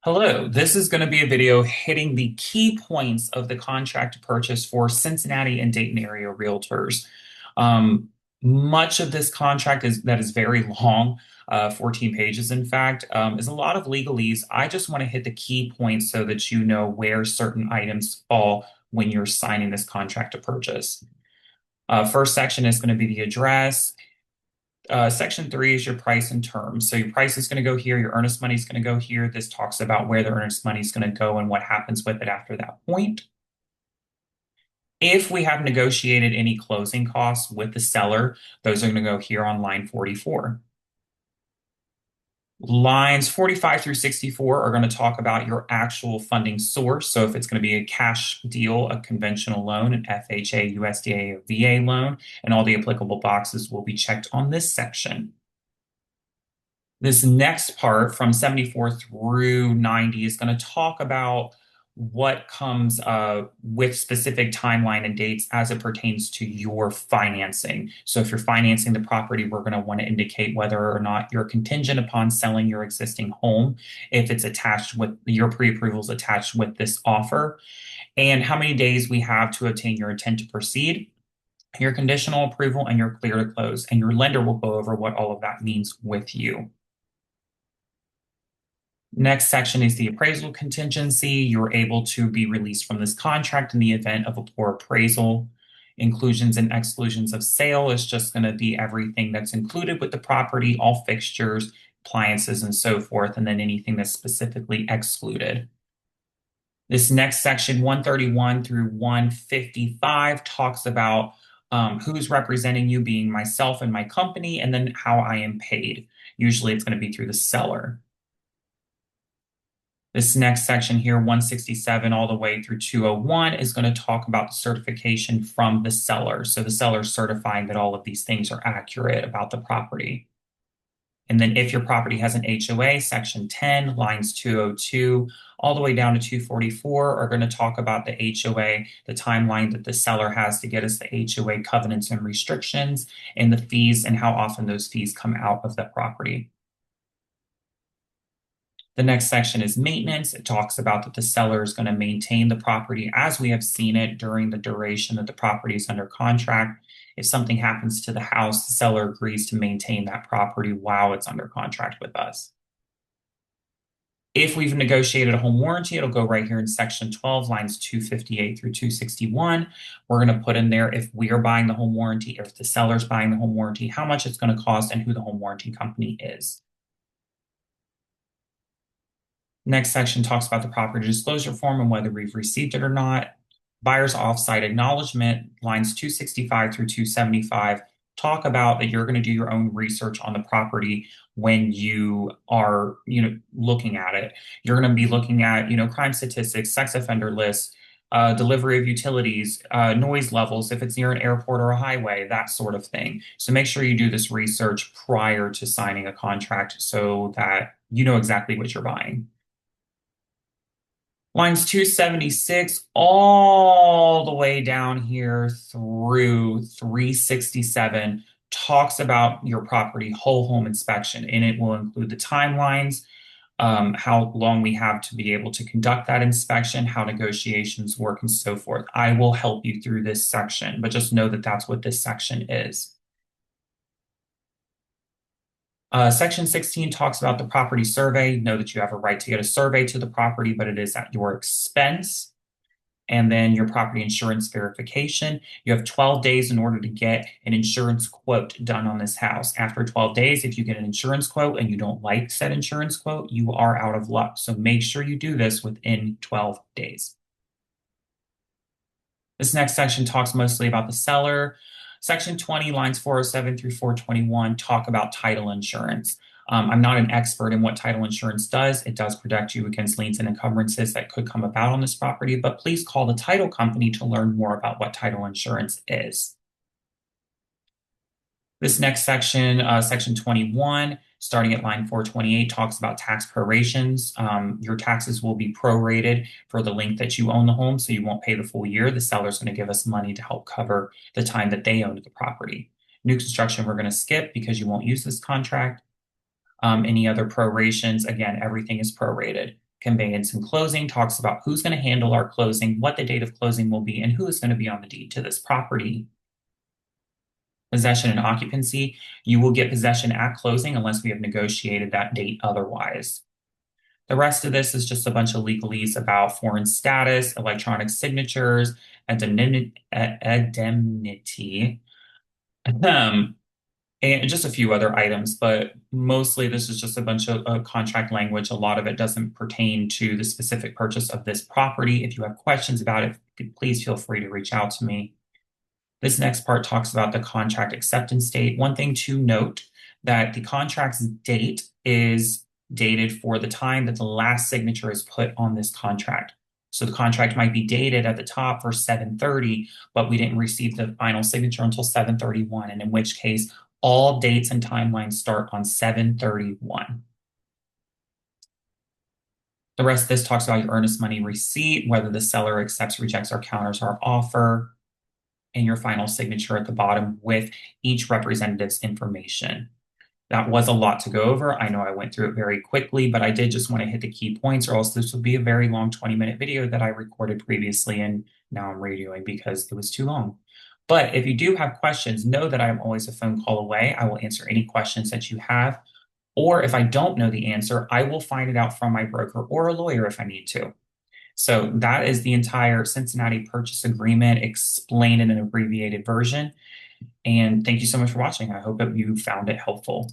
Hello, this is going to be a video hitting the key points of the contract to purchase for Cincinnati and Dayton area realtors. Um, Much of this contract is very long, 14 pages in fact, is a lot of legalese. I just want to hit the key points so that you know where certain items fall when you're signing this contract to purchase. First section is going to be the address. Section 3 is your price and terms. So your price is going to go here, your earnest money is going to go here. This talks about where the earnest money is going to go and what happens with it after that point. If we have negotiated any closing costs with the seller, those are going to go here on line 44. Lines 45 through 64 are going to talk about your actual funding source. So if it's going to be a cash deal, a conventional loan, an FHA, USDA, or VA loan, and all the applicable boxes will be checked on this section. This next part from 74 through 90 is going to talk about what comes with specific timeline and dates as it pertains to your financing. So if you're financing the property, we're going to want to indicate whether or not you're contingent upon selling your existing home, if it's attached with your pre-approvals attached with this offer, and how many days we have to obtain your intent to proceed, your conditional approval, and your clear to close. And your lender will go over what all of that means with you. Next section is the appraisal contingency. You're able to be released from this contract in the event of a poor appraisal. Inclusions and exclusions of sale is just going to be everything that's included with the property, all fixtures, appliances, and so forth, and then anything that's specifically excluded. This next section, 131 through 155, talks about who's representing you, being myself and my company, and then how I am paid. Usually it's going to be through the seller. This next section here, 167 all the way through 201, is going to talk about the certification from the seller. So the seller certifying that all of these things are accurate about the property. And then if your property has an HOA, section 10, lines 202 all the way down to 244 are going to talk about the HOA, the timeline that the seller has to get us the HOA covenants and restrictions, and the fees and how often those fees come out of the property. The next section is maintenance. It talks about that the seller is going to maintain the property as we have seen it during the duration that the property is under contract. If something happens to the house, the seller agrees to maintain that property while it's under contract with us. If we've negotiated a home warranty, it'll go right here in section 12, lines 258 through 261. We're going to put in there if we are buying the home warranty, or if the seller's buying the home warranty, how much it's going to cost, and who the home warranty company is. Next section talks about the property disclosure form and whether we've received it or not. Buyer's offsite acknowledgement, lines 265 through 275, talk about that you're going to do your own research on the property when you are, looking at it. You're going to be looking at, crime statistics, sex offender lists, delivery of utilities, noise levels, if it's near an airport or a highway, that sort of thing. So make sure you do this research prior to signing a contract so that you know exactly what you're buying. Lines 276 all the way down here through 367 talks about your property whole home inspection, and it will include the timelines, how long we have to be able to conduct that inspection, how negotiations work, and so forth. I will help you through this section, but just know that that's what this section is. Section 16 talks about the property survey. Know that you have a right to get a survey to the property, but it is at your expense. And then your property insurance verification. You have 12 days in order to get an insurance quote done on this house. After 12 days, if you get an insurance quote and you don't like said insurance quote, you are out of luck. So make sure you do this within 12 days. This next section talks mostly about the seller. Section 20, lines 407 through 421 talk about title insurance. I'm not an expert in what title insurance does. It does protect you against liens and encumbrances that could come about on this property, but please call the title company to learn more about what title insurance is. This next section, section 21, starting at line 428, talks about tax prorations. Your taxes will be prorated for the length that you own the home, so you won't pay the full year. The seller's going to give us money to help cover the time that they owned the property. New construction, we're going to skip because you won't use this contract. Any other prorations, again, everything is prorated. Conveyance and closing talks about who's going to handle our closing, what the date of closing will be, and who is going to be on the deed to this property. Possession and occupancy, you will get possession at closing unless we have negotiated that date otherwise. The rest of this is just a bunch of legalese about foreign status, electronic signatures, indemnity, and just a few other items, but mostly this is just a bunch of contract language. A lot of it doesn't pertain to the specific purchase of this property. If you have questions about it, please feel free to reach out to me. This next part talks about the contract acceptance date. One thing to note that the contract's date is dated for the time that the last signature is put on this contract. So the contract might be dated at the top for 7/30, but we didn't receive the final signature until 7/31, and in which case all dates and timelines start on 7/31. The rest of this talks about your earnest money receipt, whether the seller accepts, rejects, or counters our offer, and your final signature at the bottom with each representative's information. That was a lot to go over. I know I went through it very quickly, but I did just want to hit the key points, or else this would be a very long 20-minute video that I recorded previously, and now I'm redoing because it was too long. But if you do have questions, know that I'm always a phone call away. I will answer any questions that you have. Or if I don't know the answer, I will find it out from my broker or a lawyer if I need to. So that is the entire Cincinnati purchase agreement explained in an abbreviated version. And thank you so much for watching. I hope that you found it helpful.